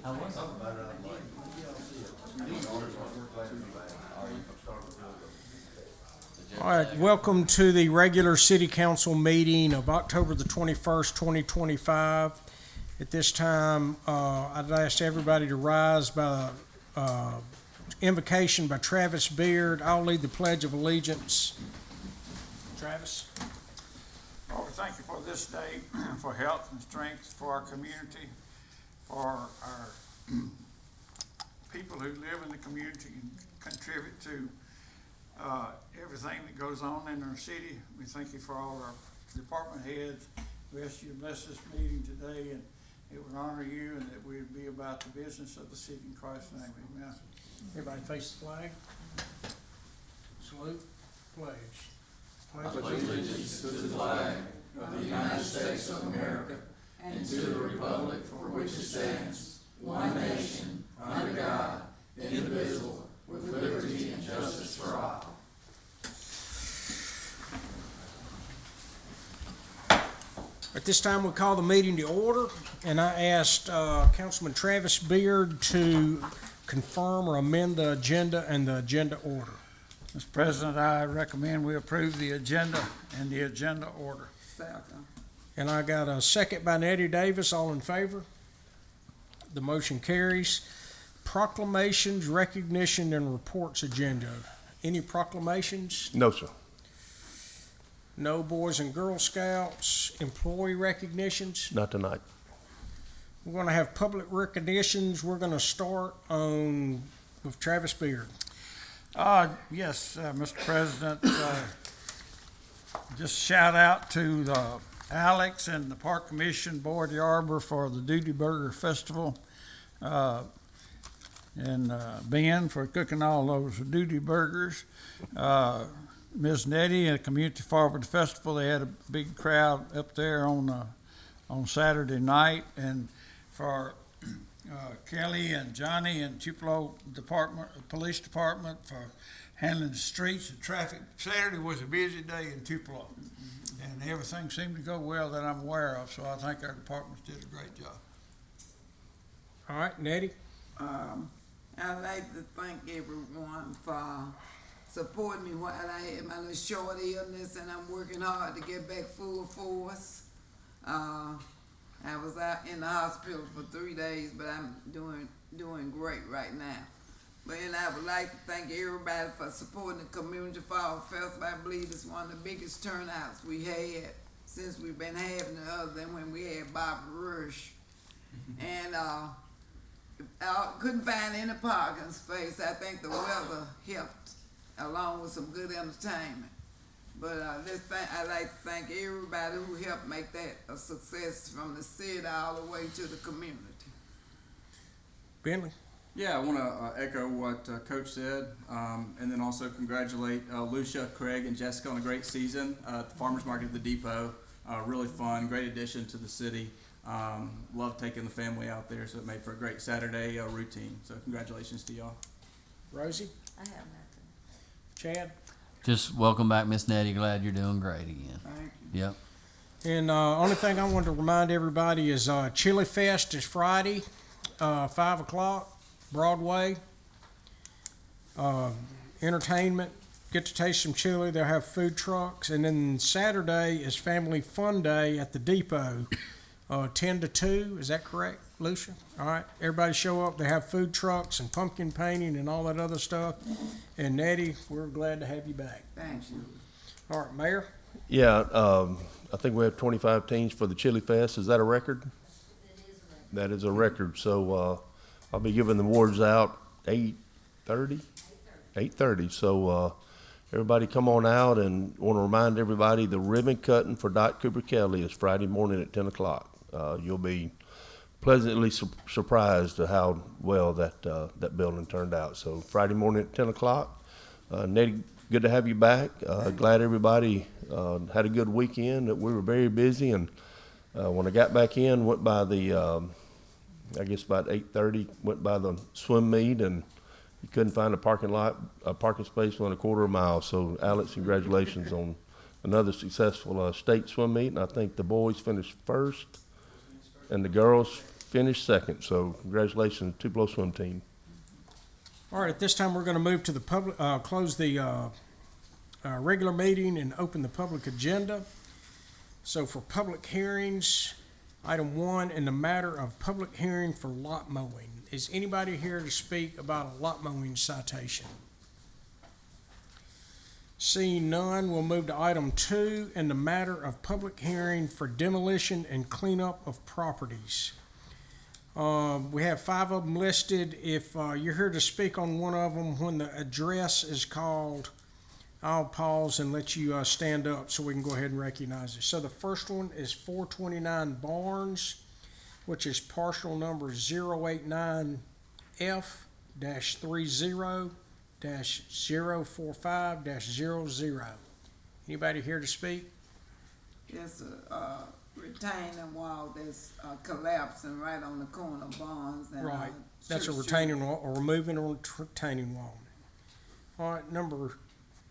How was it? All right, welcome to the regular city council meeting of October the 21st, 2025. At this time, I'd ask everybody to rise by invocation by Travis Beard. I'll lead the Pledge of Allegiance. Travis? Lord, we thank you for this day, for health and strength, for our community, for our people who live in the community and contribute to everything that goes on in our city. We thank you for all our department heads. We ask you to bless this meeting today, and it would honor you, and that we'd be about the business of the city in Christ's name. Amen. Everybody face the flag. Salute. Pledge. Pledge allegiance to the flag of the United States of America and to the republic for which it stands, one nation, under God, indivisible, with liberty and justice for all. At this time, we call the meeting to order, and I asked Councilman Travis Beard to confirm or amend the agenda and the agenda order. Mr. President, I recommend we approve the agenda and the agenda order. Second. And I got a second by Nettie Davis. All in favor? The motion carries. Proclamations, recognition, and reports agenda. Any proclamations? No, sir. No Boys and Girl Scouts. Employee recognitions? Not tonight. We're going to have public recognitions. We're going to start with Travis Beard. Yes, Mr. President, just shout out to Alex and the Park Commission, Boyd Arbor for the Duty Burger Festival, and Ben for cooking all those Duty Burgers. Ms. Nettie at Community Forward Festival, they had a big crowd up there on Saturday night, and for Kelly and Johnny and Tupelo Police Department for handling the streets and traffic. Saturday was a busy day in Tupelo, and everything seemed to go well that I'm aware of, so I think our departments did a great job. All right, Nettie. I'd like to thank everyone for supporting me while I had my little short illness, and I'm working hard to get back full force. I was out in the hospital for 3 days, but I'm doing great right now. But and I would like to thank everybody for supporting the Community Fall Festival. I believe it's one of the biggest turnouts we had since we've been having it, other than when we had Barbara Rush. And I couldn't find any parking space. I think the weather helped, along with some good entertainment. But I'd like to thank everybody who helped make that a success, from the city all the way to the community. Bentley. Yeah, I want to echo what Coach said, and then also congratulate Lucia, Craig, and Jessica on a great season at the Farmers Market at the Depot. Really fun, great addition to the city. Love taking the family out there, so it made for a great Saturday routine. So congratulations to y'all. Rosie. I have nothing. Chad. Just welcome back, Miss Nettie. Glad you're doing great again. Thank you. Yep. And only thing I wanted to remind everybody is Chili Fest is Friday, 5 o'clock, Broadway. Entertainment, get to taste some chili. They'll have food trucks. And then Saturday is Family Fun Day at the Depot, 10 to 2. Is that correct, Lucia? All right. Everybody show up. They have food trucks and pumpkin painting and all that other stuff. And Nettie, we're glad to have you back. Thank you. All right, Mayor. Yeah, I think we have 25 teams for the Chili Fest. Is that a record? That is a record. So I'll be giving the awards out 8:30. 8:30. So everybody come on out, and want to remind everybody the ribbon cutting for Dot Cooper Kelly is Friday morning at 10 o'clock. You'll be pleasantly surprised at how well that building turned out. So Friday morning at 10 o'clock. Nettie, good to have you back. Glad everybody had a good weekend. We were very busy, and when I got back in, went by the, I guess about 8:30, went by the swim meet, and you couldn't find a parking space within a quarter of a mile. So Alex, congratulations on another successful state swim meet. And I think the boys finished first and the girls finished second, so congratulations, Tupelo swim team. All right, at this time, we're gonna move to the public, close the, regular meeting and open the public agenda. So for public hearings, item 1, in the matter of public hearing for lot mowing. Is anybody here to speak about a lot mowing citation? Seeing none, we'll move to item 2, in the matter of public hearing for demolition and cleanup of properties. We have 5 of them listed. If you're here to speak on one of them, when the address is called, I'll pause and let you stand up so we can go ahead and recognize it. So the first one is 429 Barnes, which is parcel number 089F-30-045-00. Anybody here to speak? It's a retaining wall that's collapsing right on the corner of Barnes and. Right, that's a Church Street. retaining wall, or removing a retaining wall. All right, number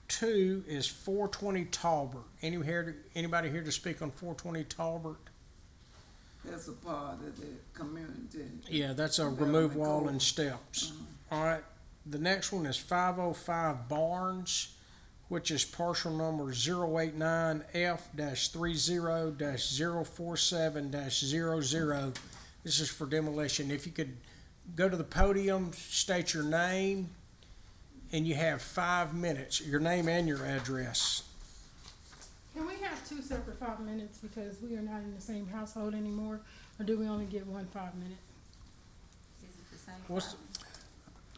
2 is 420 Talbert. Anybody here to speak on 420 Talbert? That's a part of the community. Yeah, that's a Development remove wall code. and steps. All right, the next one is 505 Barnes, which is parcel number 089F-30-047-00. This is for demolition. If you could go to the podium, state your name, and you have 5 minutes, your name and your address. Can we have 2 separate 5 minutes because we are not in the same household anymore, or do we only get 1 5 minute? Is it the same? What's,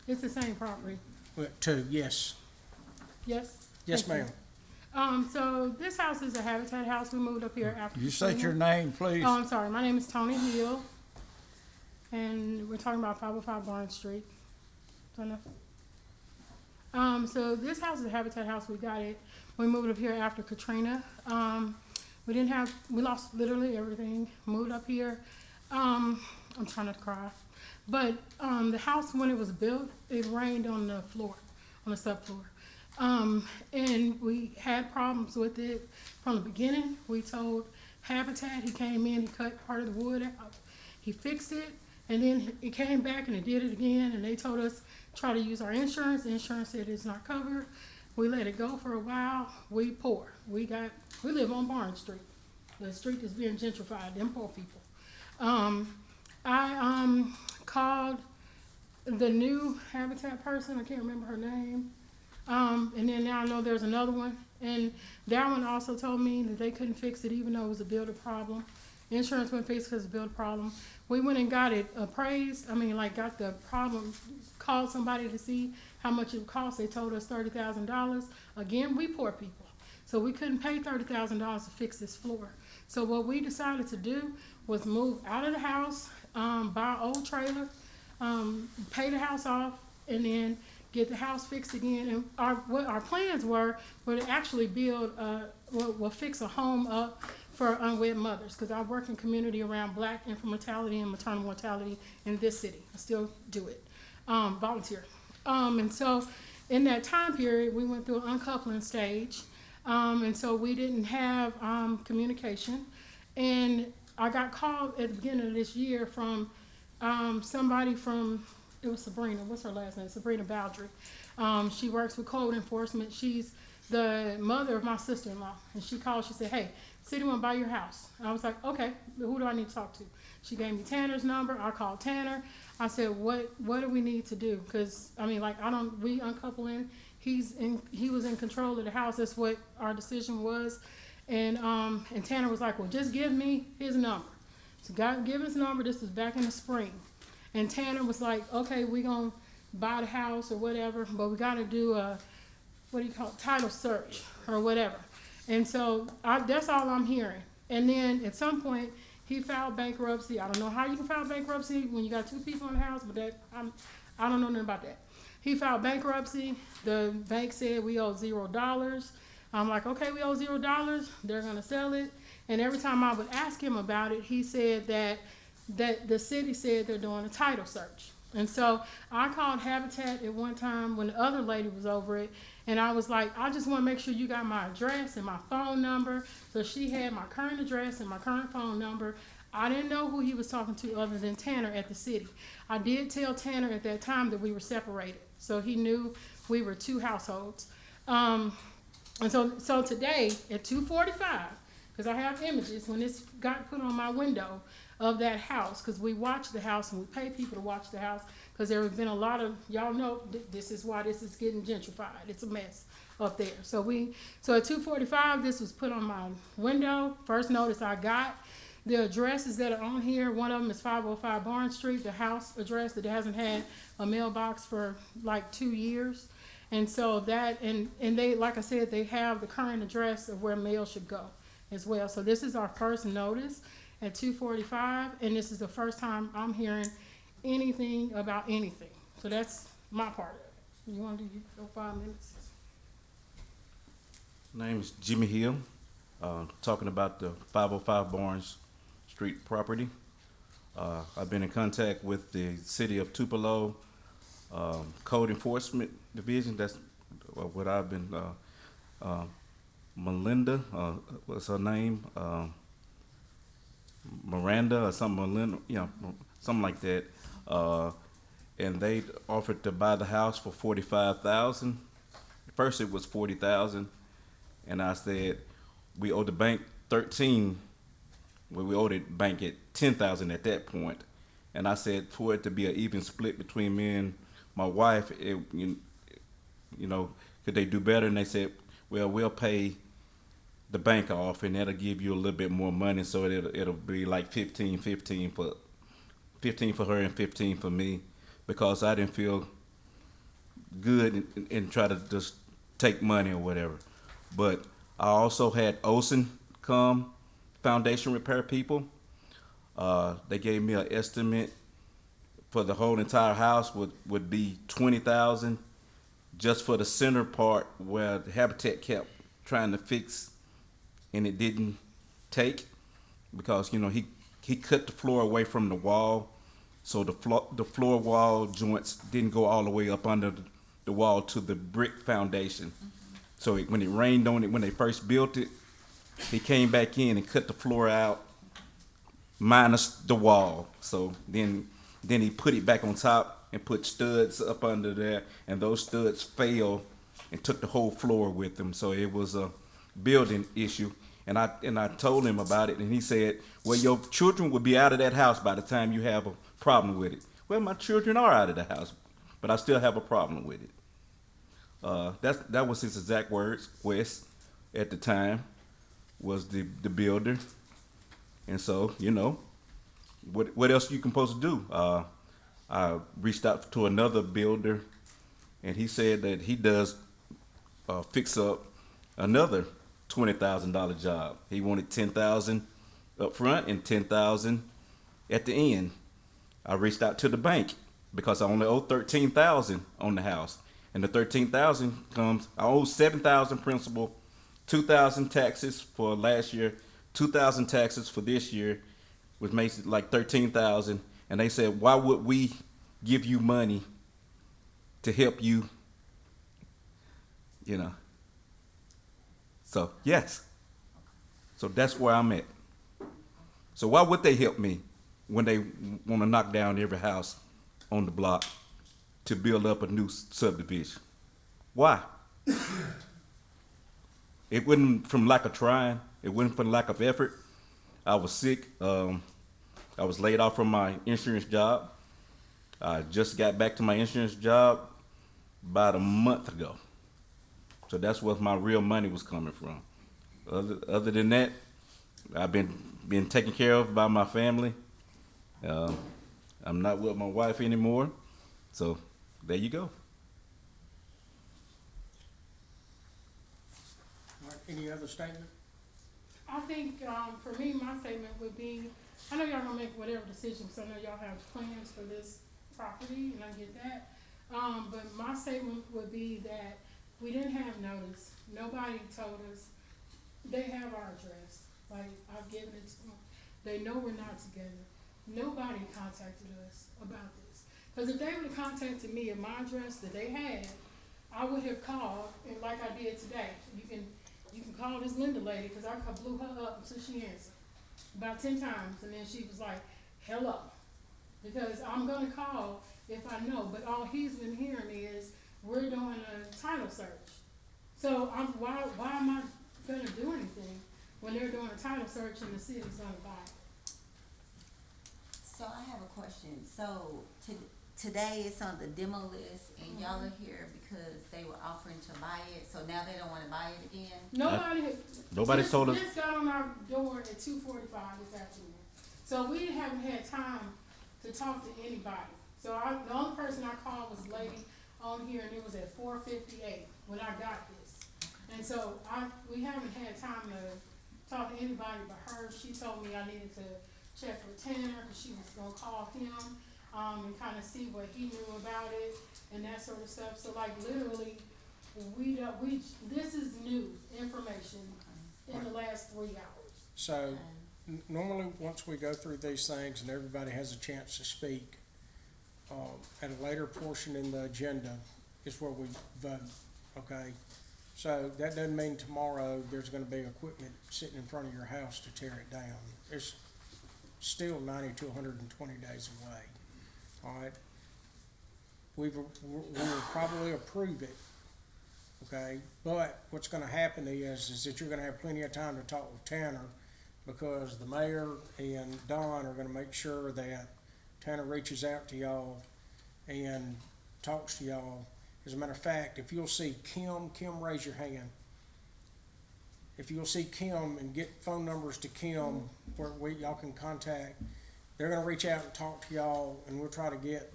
It's the same property, 2, yes. yes? Yes, Thank ma'am. you. So this house is a Habitat house. We moved up here after. You state Katrina. your name, please. Oh, I'm sorry. My name is Tony Hill, and we're talking about 505 Barnes Street. Is that enough? So this house is a Habitat house. We got it. We moved up here after Katrina. We lost literally everything. Moved up here. I'm trying not to cry. But the house, when it was built, it rained on the floor, on the subfloor. And we had problems with it from the beginning. We told Habitat, he came in, he cut part of the wood out. He fixed it, and then it came back and it did it again, and they told us try to use our insurance. The insurance said it's not covered. We let it go for a while. We poor. We live on Barnes Street. The street is being gentrified, them poor people. I called the new Habitat person, I can't remember her name. And then now I know there's another one. And that one also told me that they couldn't fix it even though it was a builder problem. Insurance wouldn't fix it because it's a builder problem. We went and got it appraised. Got the problem, called somebody to see how much it would cost. They told us $30,000. Again, we poor people. So we couldn't pay $30,000 to fix this floor. So what we decided to do was move out of the house, buy an old trailer, pay the house off, and then get the house fixed again. And what our plans were to actually build, we'll fix a home up for unwed mothers, because I work in community around Black infant mortality and maternal mortality in this city. I still do it, volunteer. And so in that time period, we went through an uncoupling stage, and so we didn't have communication. And I got called at the beginning of this year from somebody from, it was Sabrina, what's her last name? Sabrina Baldry. She works with code enforcement. She's the mother of my sister-in-law. And she called, she said, hey, city want to buy your house. And I was like, okay, who do I need to talk to? She gave me Tanner's number. I called Tanner. I said, what do we need to do? Because, we uncoupling. He was in control of the house. That's what our decision was. And Tanner was like, well, just give me his number. So give his number. This was back in the spring. And Tanner was like, okay, we're going to buy the house or whatever, but we got to do a, title search or whatever. And so that's all I'm hearing. And then at some point, he filed bankruptcy. I don't know how you can file bankruptcy when you got 2 people in the house, but I don't know nothing about that. He filed bankruptcy. The bank said we owe $0. I'm like, okay, we owe $0. They're going to sell it. And every time I would ask him about it, he said that the city said they're doing a title search. And so I called Habitat at one time when the other lady was over it, and I was like, I just want to make sure you got my address and my phone number. So she had my current address and my current phone number. I didn't know who he was talking to other than Tanner at the city. I did tell Tanner at that time that we were separated, so he knew we were two households. And so today at 2:45, because I have images when this got put on my window of that house, because we watch the house and we pay people to watch the house, because there have been a lot of, y'all know, this is why this is getting gentrified. It's a mess up there. So at 2:45, this was put on my window. First notice I got. The addresses that are on here, one of them is 505 Barnes Street, the house address that hasn't had a mailbox for like 2 years. And so that, and they, like I said, they have the current address of where mail should go as well. So this is our first notice at 2:45, and this is the first time I'm hearing anything about anything. So that's my part of it. You want to do your 5 minutes? Name is Jimmy Hill, talking about the 505 Barnes Street property. I've been in contact with the city of Tupelo Code Enforcement Division. That's what I've been, Melinda, what's her name? Miranda or something, Melinda, something like that. And they offered to buy the house for $45,000. First it was $40,000. And I said, we owe the bank 13. Well, we owed the bank at 10,000 at that point. And I said, for it to be an even split between me and my wife, could they do better? And they said, well, we'll pay the bank off, and that'll give you a little bit more money. So it'll be like 15 for her and 15 for me, because I didn't feel good and try to just take money or whatever. But I also had Olsen come, foundation repair people. They gave me an estimate for the whole entire house would be $20,000 just for the center part where the Habitat kept trying to fix and it didn't take, because he cut the floor away from the wall, so the floor wall joints didn't go all the way up under the wall to the brick foundation. So when it rained on it, when they first built it, he came back in and cut the floor out minus the wall. So then he put it back on top and put studs up under there, and those studs fell and took the whole floor with them. So it was a building issue. And I told him about it, and he said, well, your children will be out of that house by the time you have a problem with it. Well, my children are out of the house, but I still have a problem with it. That was his exact words. Wes, at the time, was the builder. And so, what else you supposed to do? I reached out to another builder, and he said that he does fix up another $20,000 job. He wanted $10,000 up front and $10,000 at the end. I reached out to the bank because I only owe $13,000 on the house, and the $13,000 comes. I owe $7,000 principal, $2,000 taxes for last year, $2,000 taxes for this year, which makes it like $13,000. And they said, why would we give you money to help you? So yes. So that's where I'm at. So why would they help me when they want to knock down every house on the block to build up a new subdivision? Why? It wasn't from lack of trying. It wasn't from lack of effort. I was sick. I was laid off from my insurance job. I just got back to my insurance job about a month ago. So that's where my real money was coming from. Other than that, I've been taken care of by my family. I'm not with my wife anymore. So there you go. All right, any other statement? I think for me, my statement would be, I know y'all gonna make whatever decisions. I know y'all have plans for this property, and I get that. But my statement would be that we didn't have notice. Nobody told us. They have our address. Like, I've given it to them. They know we're not together. Nobody contacted us about this. Because if they would have contacted me at my address that they had, I would have called, and like I did today. You can call this Linda lady, because I blew her up until she answered. about 10 times, and then she was like, hello. Because I'm gonna call if I know, but all he's been hearing is, we're doing a title search. So why am I gonna do anything when they're doing a title search and the city's gonna buy it? So I have a question. So today it's on the demo list and y'all are here because they were offering to buy it, so now they don't wanna buy it again? Nobody's told us. This got on our door at 2:45 this afternoon. So we haven't had time to talk to anybody. So the only person I called was a lady on here, and it was at 4:58 when I got this. And so we haven't had time to talk to anybody but her. She told me I needed to check with Tanner, because she was gonna call him, and kind of see what he knew about it and that sort of stuff. So like literally, this is new information in the last 3 hours. So normally, once we go through these things and everybody has a chance to speak, at a later portion in the agenda is where we vote, okay? So that doesn't mean tomorrow there's gonna be equipment sitting in front of your house to tear it down. It's still 90 to 120 days away, all right? We will probably approve it, okay? But what's gonna happen is that you're gonna have plenty of time to talk with Tanner, because the mayor and Don are gonna make sure that Tanner reaches out to y'all and talks to y'all. As a matter of fact, if you'll see Kim, raise your hand. If you'll see Kim and get phone numbers to Kim where y'all can contact, they're gonna reach out and talk to y'all, and we'll try to get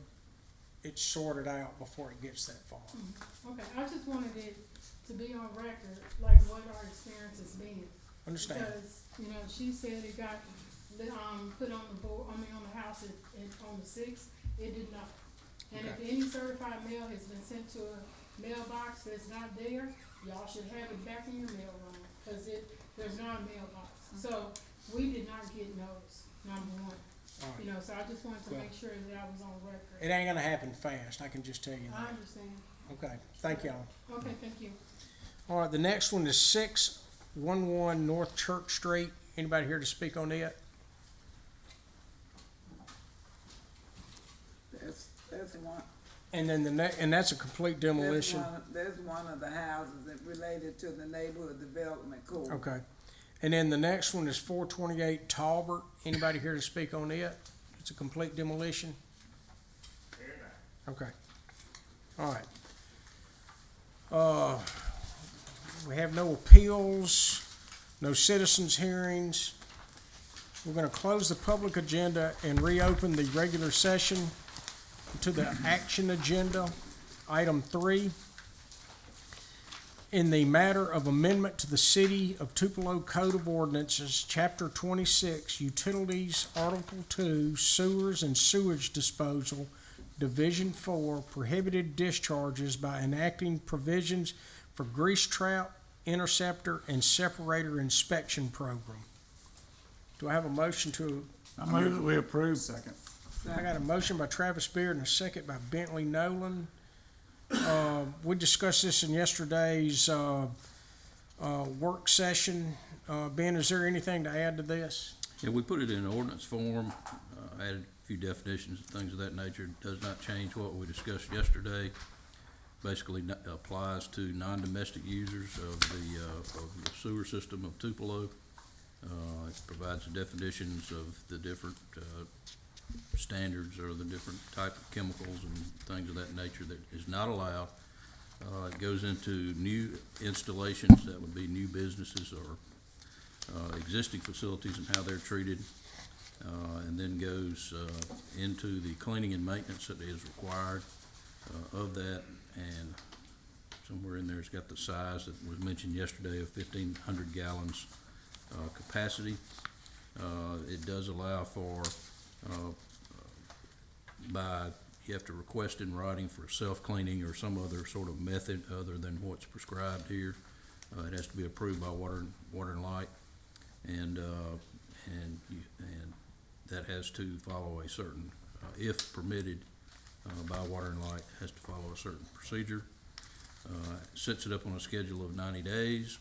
it sorted out before it gets that far. Okay, I just wanted it to be on record, like what our experience has been. Understand? Because, she said it got, put on the board, on the house on the 6th, it did not. And if any certified mail has been sent to a mailbox that's not there, y'all should have it back in your mail room, because there's not a mailbox. So, we did not get notice, number one. All right. So I just wanted to Well, make sure that I was on record. It ain't gonna happen fast, I can just tell you I that. understand. Okay, thank y'all. Okay, thank you. All right, the next one is 611 North Church Street. Anybody here to speak on it? That's one. And then and that's a complete demolition. That's one of the houses that related to the neighborhood development code. Okay. And then the next one is 428 Talbert. Anybody here to speak on it? It's a complete demolition? Okay. All right. We have no appeals, no citizens hearings. We're gonna close the public agenda and reopen the regular session to the action agenda. Item 3. In the matter of amendment to the City of Tupelo Code of Ordinances, Chapter 26, Utilities, Article 2, Sewers and Sewage Disposal, Division 4, Prohibited Discharges by enacting provisions for grease trap, interceptor, and separator inspection program. Do I have a motion to? I move that we approve. Second. I got a motion by Travis Beard and a second by Bentley Nolan. We discussed this in yesterday's work session. Ben, is there anything to add to this? Yeah, we put it in ordinance form, added a few definitions and things of that nature. It does not change what we discussed yesterday. Basically applies to non-domestic users of the sewer system of Tupelo. It provides the definitions of the different standards or the different type of chemicals and things of that nature that is not allowed. It goes into new installations, that would be new businesses or existing facilities and how they're treated, and then goes into the cleaning and maintenance that is required of that, and somewhere in there it's got the size that was mentioned yesterday of 1,500 gallons capacity. It does allow for you have to request in writing for self-cleaning or some other sort of method other than what's prescribed here. It has to be approved by Water and Light, and that has to follow a certain, if permitted by Water and Light, has to follow a certain procedure. Sets it up on a schedule of 90 days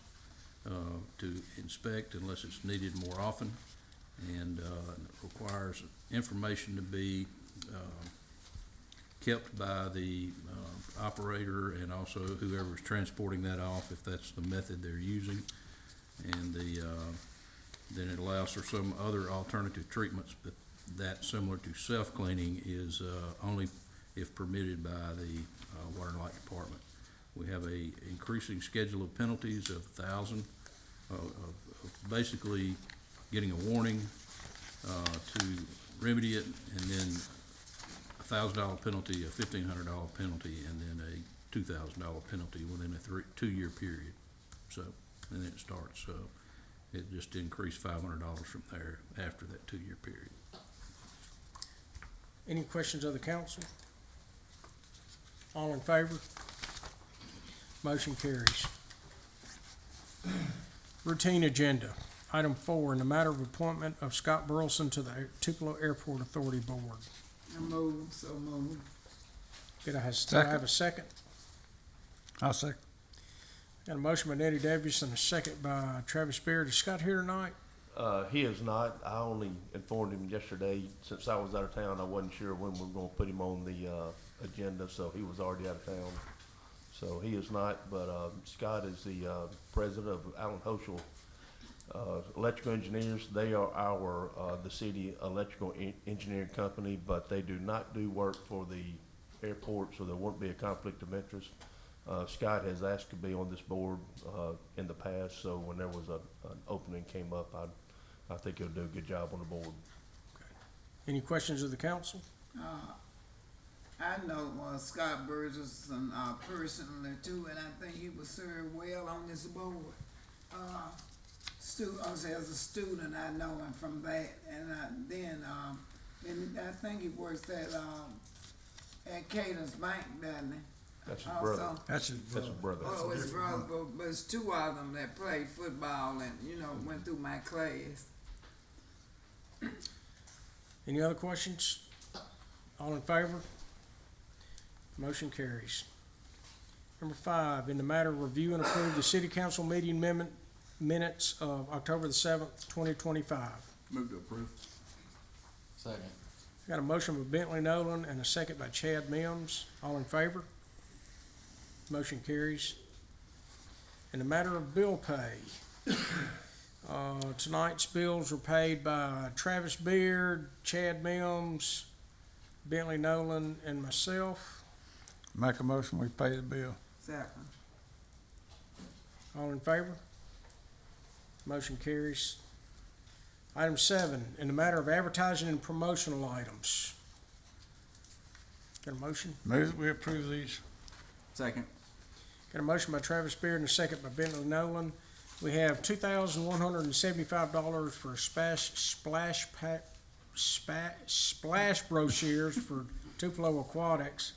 to inspect unless it's needed more often. and it requires information to be kept by the operator and also whoever's transporting that off, if that's the method they're using. And then it allows for some other alternative treatments, but that, similar to self-cleaning, is only if permitted by the Water and Light Department. We have a increasing schedule of penalties of 1,000, of basically getting a warning to remedy it, and then a $1,000 penalty, a $1,500 penalty, and then a $2,000 penalty within a 2-year period. So, and then it starts. So it just increased $500 from there after that 2-year period. Any questions of the council? All in favor? Motion carries. Routine agenda. Item 4, in the matter of appointment of Scott Burleson to the Tupelo Airport Authority Board. I move, so move. Do I have a second? I'll second. Got a motion by Eddie Davis and a second by Travis Beard. Is Scott here tonight? He is not. I only informed him yesterday. Since I was out of town, I wasn't sure when we were gonna put him on the, agenda, so he was already out of town. So he is not, but, Scott is the, president of Allen Hoschel, Electrical Engineers. They are our, the city electrical engineering company, but they do not do work for the airport, so there won't be a conflict of interest. Scott has asked to be on this board, in the past, so when there was an opening came up, I think he'll do a good job on the board. Any questions of the council? I know Scott Burleson personally too, and I think he would serve well on this board. As a student, I know him from that, and and I think he works at Cadence Bank, doesn't he? That's his brother. That's his That's brother. his brother. Oh, his brother, but it's 2 of them that played football and, went through my class. Any other questions? All in favor? Motion carries. Number 5, in the matter of review and approve the city council meeting minutes of October the 7th, 2025. Move to approve. Second. Got a motion by Bentley Nolan and a second by Chad Mims. All in favor? Motion carries. In the matter of bill pay, tonight's bills were paid by Travis Beard, Chad Mims, Bentley Nolan, and myself. Make a motion, we pay the bill. Second. All in favor? Motion carries. Item 7, in the matter of advertising and promotional items. Got a motion? Move that we approve these. Second. Got a motion by Travis Beard and a second by Bentley Nolan. We have $2,175 for splash brochures for Tupelo Aquatics,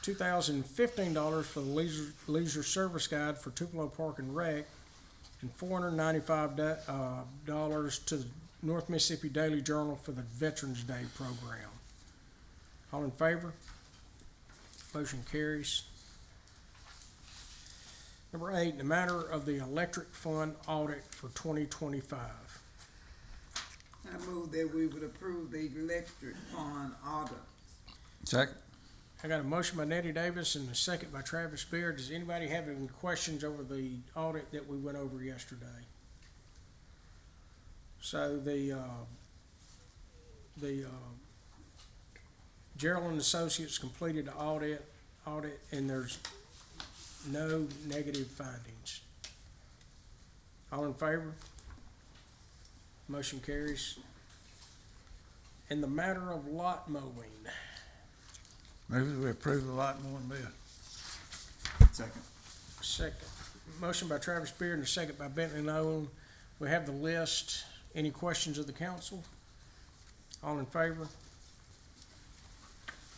$2,015 for the leisure service guide for Tupelo Park and Rec, and $495 to the North Mississippi Daily Journal for the Veterans Day program. All in favor? Motion carries. Number 8, in the matter of the electric fund audit for 2025. I move that we would approve the electric fund audit. Second. I got a motion by Nettie Davis and a second by Travis Beard. Does anybody have any questions over the audit that we went over yesterday? So the Gerald and Associates completed the audit, and there's no negative findings. All in favor? Motion carries. In the matter of lot mowing, Move that we approve the lot mowing bill. Second. second, motion by Travis Beard and a second by Bentley Nolan. We have the list. Any questions of the council? All in favor?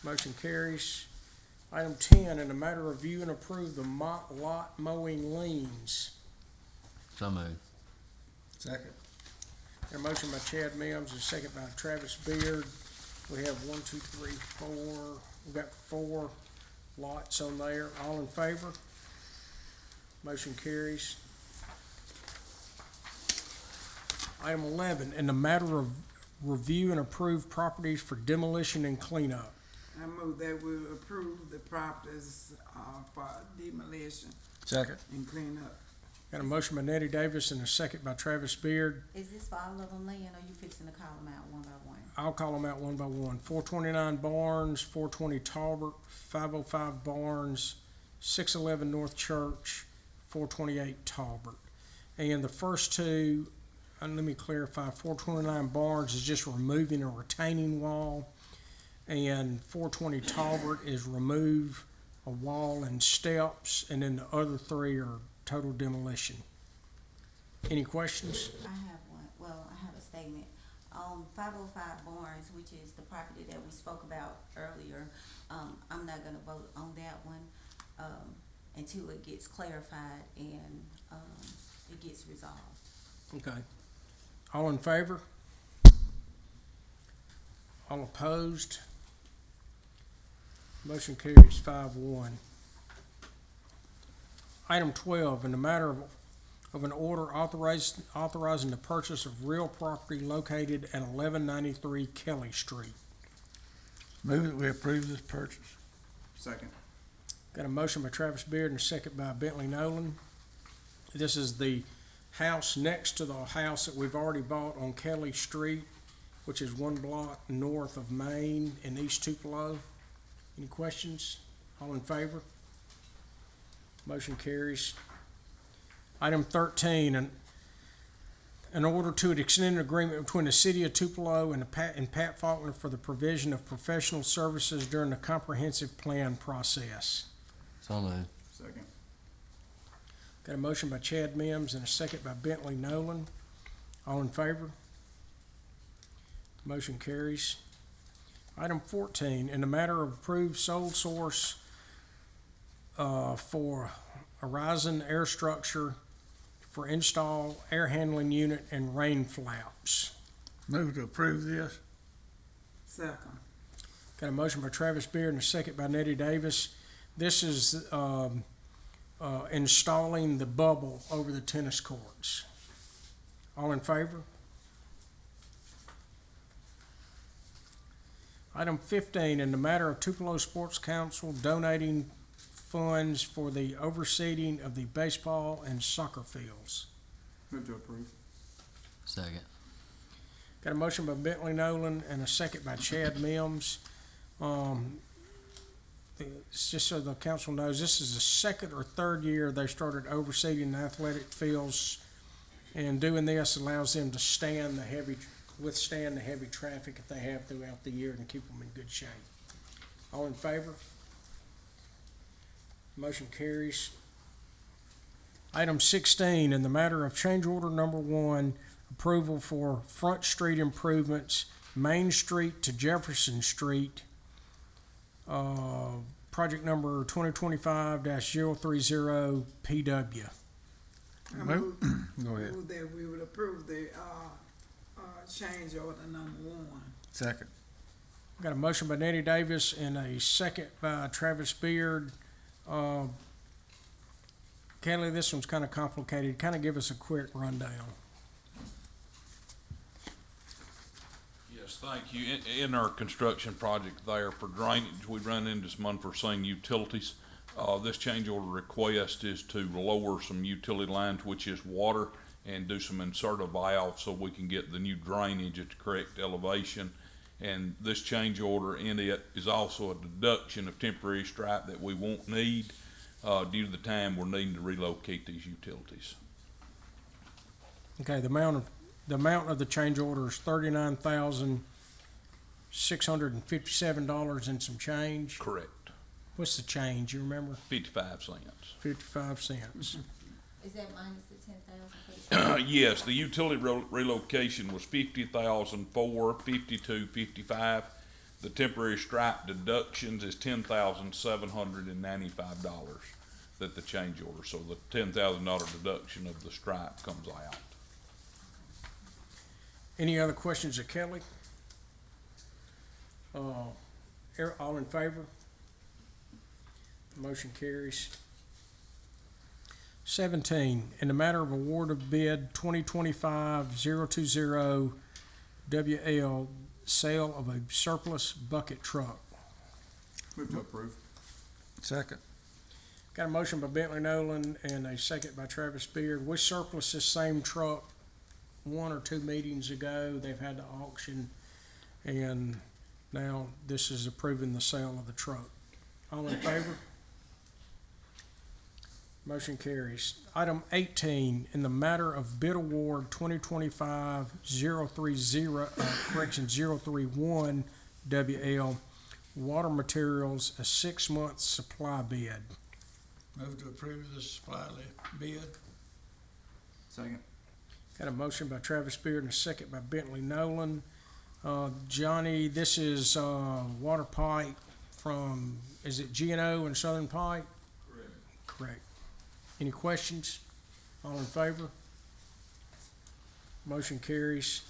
Motion carries. Item 10, in the matter of review and approve the lot mowing liens. So moved. Second. A motion by Chad Mims and a second by Travis Beard. We have 1, 2, 3, 4. We've got 4 lots on there. All in favor? Motion carries. Item 11, in the matter of review and approve properties for demolition and cleanup. I move that we approve the properties, for demolition Second. and cleanup. Got a motion by Nettie Davis and a second by Travis Beard. Is this for all of them, Lynn, or you fixing to call them out one by one? I'll call them out one by one. 429 Barnes, 420 Talbert, 505 Barnes, 611 North Church, 428 Talbert. And the first two, and let me clarify, 429 Barnes is just removing a retaining wall, and 420 Talbert is remove a wall and steps, and then the other three are total demolition. Any questions? I have one, well, I have a statement. 505 Barnes, which is the property that we spoke about earlier, I'm not gonna vote on that one, until it gets clarified and, it gets resolved. Okay. All in favor? All opposed? Motion carries 5-1. Item 12, in the matter of an order authorizing the purchase of real property located at 1193 Kelly Street. Move that we approve this purchase. Second. Got a motion by Travis Beard and a second by Bentley Nolan. This is the house next to the house that we've already bought on Kelly Street, which is one block north of Main in East Tupelo. Any questions? All in favor? Motion carries. Item 13, an order to extend an agreement between the City of Tupelo and Pat Faulkner for the provision of professional services during the comprehensive plan process. So moved. Second. Got a motion by Chad Mims and a second by Bentley Nolan. All in favor? Motion carries. Item 14, in the matter of approved sole source for Horizon Air Structure for install air handling unit and rain flaps. Move to approve this. Second. Got a motion by Travis Beard and a second by Nettie Davis. This is installing the bubble over the tennis courts. All in favor? Item 15, in the matter of Tupelo Sports Council donating funds for the overseeding of the baseball and soccer fields. Move to approve. Second. Got a motion by Bentley Nolan and a second by Chad Mims. Just so the council knows, this is the second or third year they started overseeding the athletic fields, and doing this allows them to withstand the heavy traffic that they have throughout the year and keep them in good shape. All in favor? Motion carries. Item 16, in the matter of change order number 1, approval for Front Street improvements, Main Street to Jefferson Street, project number 2025-030 PW. I Move. move, Go ahead. move that we would approve the, change order number 1. Second. Got a motion by Nettie Davis and a second by Travis Beard. Kelly, this one's kind of complicated. Kind of give us a quick rundown. Yes, thank you. In our construction project there for drainage, we run into some unforeseen utilities. This change order request is to lower some utility lines, which is water, and do some insert a valve so we can get the new drainage at the correct elevation. And this change order in it is also a deduction of temporary stripe that we won't need due to the time we're needing to relocate these utilities. Okay, the amount of the change order is $39,657 and some change. Correct. What's the change? You remember? 55 cents. 55 cents. Is that minus the 10,000? Yes, the utility relocation was 50,004, 52.55. The temporary stripe deductions is $10,795 that the change order. So the $10,000 deduction of the stripe comes out. Any other questions of Kelly? All in favor? Motion carries. 17, in the matter of award of bid 2025-020 WL, sale of a surplus bucket truck. Move to approve. Second. Got a motion by Bentley Nolan and a second by Travis Beard. We surplus this same truck 1 or 2 meetings ago. They've had the auction, and now this is approving the sale of the truck. All in favor? Motion carries. Item 18, in the matter of bid award 031 WL, water materials, a 6-month supply bid. Move to approve the supply bid. Second. Got a motion by Travis Beard and a second by Bentley Nolan. Johnny, this is water pipe from, is it G&O and Southern Pipe? Correct. Correct. Any questions? All in favor? Motion carries.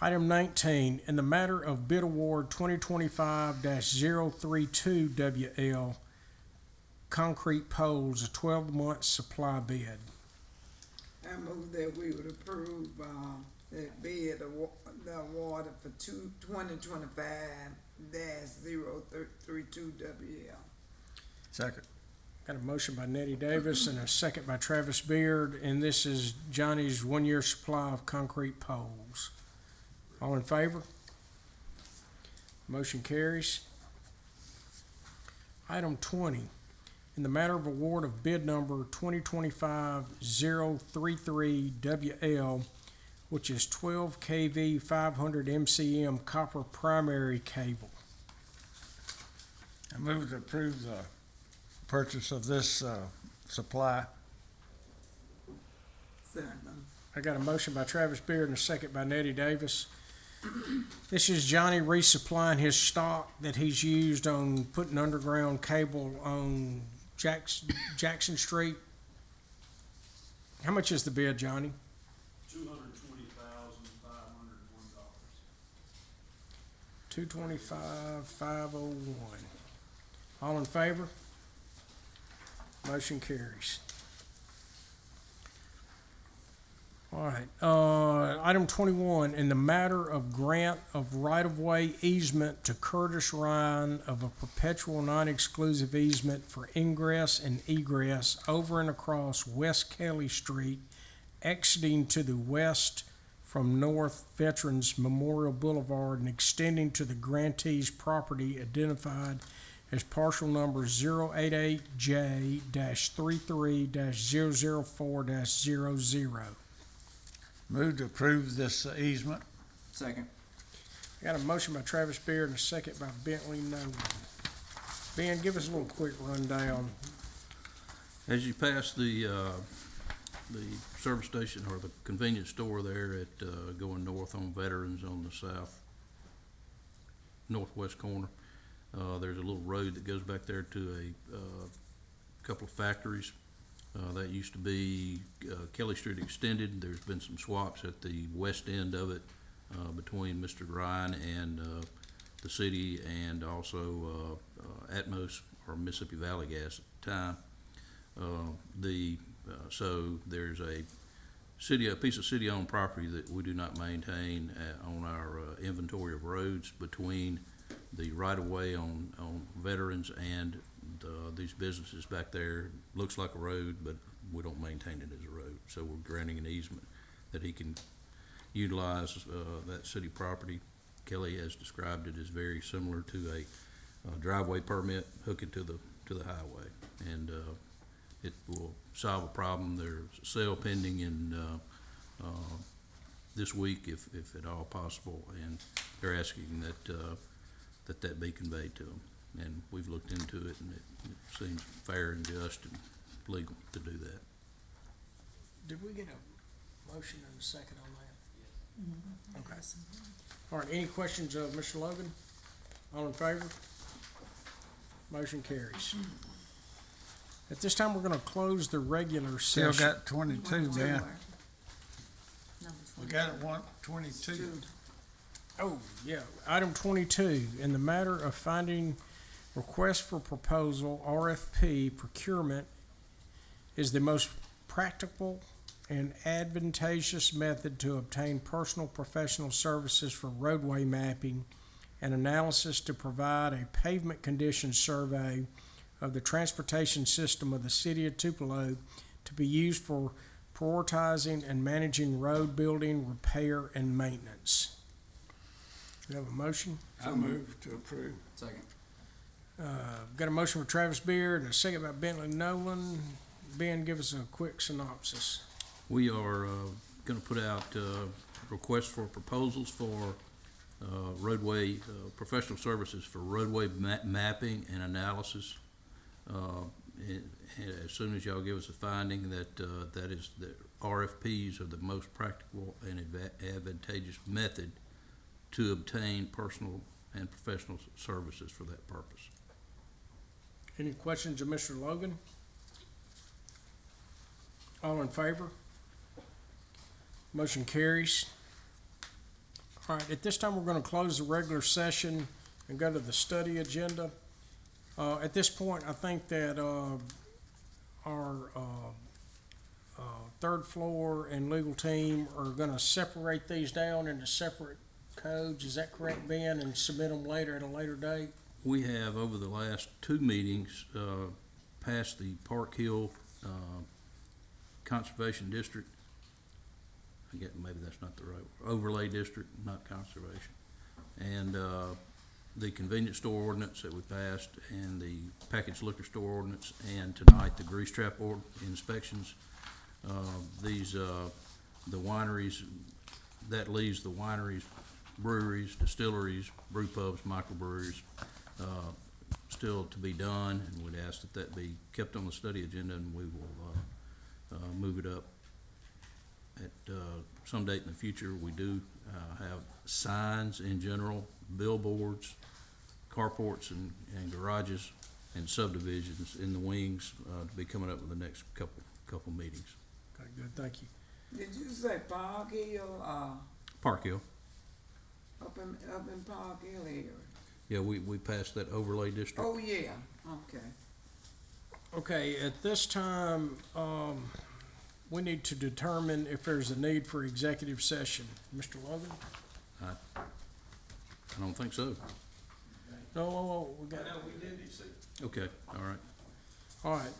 Item 19, in the matter of bid award 2025-032 WL, concrete poles, a 12-month supply bid. I move that we would approve, that bid, the award for 2025-032 WL. Second. Got a motion by Nettie Davis and a second by Travis Beard, and this is Johnny's 1-year supply of concrete poles. All in favor? Motion carries. Item 20, in the matter of award of bid number 2025-033 WL, which is 12 kV 500 MCM copper primary cable. I move to approve the purchase of this supply. Second. I got a motion by Travis Beard and a second by Nettie Davis. This is Johnny resupplying his stock that he's used on putting underground cable on Jackson Street. How much is the bid, Johnny? $225,501. All in favor? Motion carries. All right, item 21, in the matter of grant of right-of-way easement to Curtis Ryan of a perpetual non-exclusive easement for ingress and egress over and across West Kelly Street, exiting to the west from North Veterans Memorial Boulevard and extending to the grantee's property identified as parcel number 088J-33-004-00. Move to approve this easement. Second. I got a motion by Travis Beard and a second by Bentley Nolan. Ben, give us a little quick rundown. As you pass the service station or the convenience store there at, going north on Veterans on the northwest corner, there's a little road that goes back there to a couple of factories. That used to be Kelly Street Extended. There's been some swaps at the west end of it between Mr. Ryan and the city, and also Atmos or Mississippi Valley Gas at the time. So there's a piece of city-owned property that we do not maintain on our inventory of roads between the right-of-way on Veterans and these businesses back there. Looks like a road, but we don't maintain it as a road. So we're granting an easement that he can utilize that city property. Kelly has described it as very similar to a driveway permit, hook it to the highway, and it will solve a problem. There's a sale pending in this week, if at all possible, and they're asking that be conveyed to them. And we've looked into it, and it seems fair and just and legal to do that. Did we get a motion and a second on that? Okay. All right, any questions of Mr. Logan? All in favor? Motion carries. At this time, we're gonna close the regular Still session. got 22, man. We got it 22. Oh, yeah, item 22, in the matter of finding request for proposal, RFP procurement is the most practical and advantageous method to obtain personal professional services for roadway mapping and analysis to provide a pavement condition survey of the transportation system of the city of Tupelo to be used for prioritizing and managing road building, repair, and maintenance. Do you have a motion? I move to approve. Second. Got a motion for Travis Beard and a second by Bentley Nolan. Ben, give us a quick synopsis. We are going to put out requests for proposals for roadway, professional services for roadway mapping and analysis. As soon as y'all give us a finding that that is the RFPs are the most practical and advantageous method to obtain personal and professional services for that purpose. Any questions of Mr. Logan? All in favor? Motion carries. All right, at this time, we're gonna close the regular session and go to the study agenda. At this point, I think that, our, third floor and legal team are gonna separate these down into separate codes. Is that correct, Ben, and submit them later at a later date? We have, over the last two meetings, passed the Park Hill Conservation District. I guess maybe that's not the right word. Overlay District, not conservation. And the convenience store ordinance that we passed, and the packaged liquor store ordinance, and tonight the grease trap inspections. The wineries, that leaves the wineries, breweries, distilleries, brew pubs, microbreweries, still to be done, and we'd ask that that be kept on the study agenda, and we will move it up at some date in the future. We do have signs in general, billboards, carports and garages and subdivisions in the wings to be coming up with the next couple meetings. Okay, good, thank you. Did you say Park Hill, Park Hill, up in Park Hill area? yeah, we passed that overlay district. Oh, yeah, okay. Okay, at this time, we need to determine if there's a need for executive session. Mr. Logan? I don't think so. No, we got. Okay, all right. All right,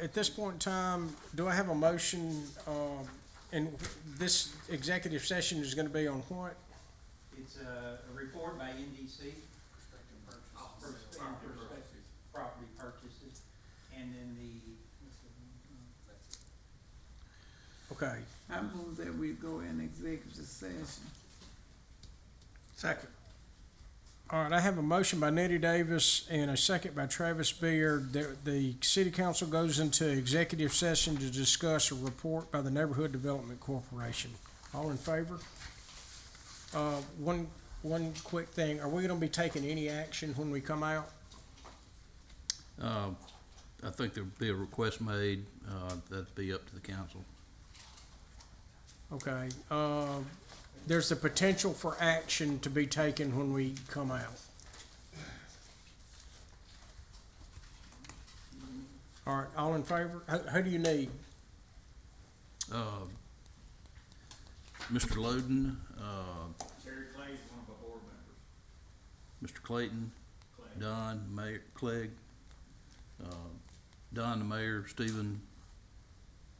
at this point in time, do I have a motion, and this executive session is gonna be on what? It's a report by NDC. Prospective property purchases, and then Okay, I move that we go in executive session. second. All right, I have a motion by Nettie Davis and a second by Travis Beard that the city council goes into executive session to discuss a report by the Neighborhood Development Corporation. All in favor? One quick thing, are we gonna be taking any action when we come out? I think there'll be a request made, that'd be up to the council. Okay, there's the potential for action to be taken when we come out. All right, all in favor? Who do you need? Mr. Loden, Terry Clay is one of our board members. Mr. Clayton, Don, Mayor, Clegg, Don, the mayor, Stephen,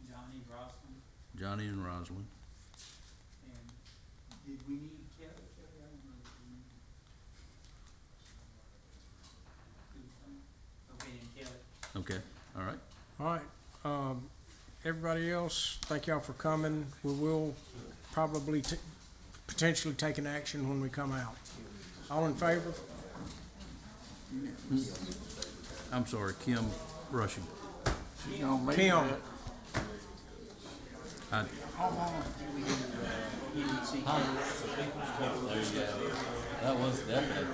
Johnny Rosman, Johnny, and Rosalind. and did we need Kelly? I don't know if we need. Okay, and Kelly. Okay, all right. All right, everybody else, thank y'all for coming. We will probably potentially take an action when we come out. All in favor? I'm sorry, Kim Rushing. Kim, I, That was definitely.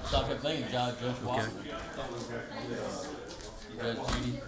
So I kept thinking Judge Walker. Judge Judy.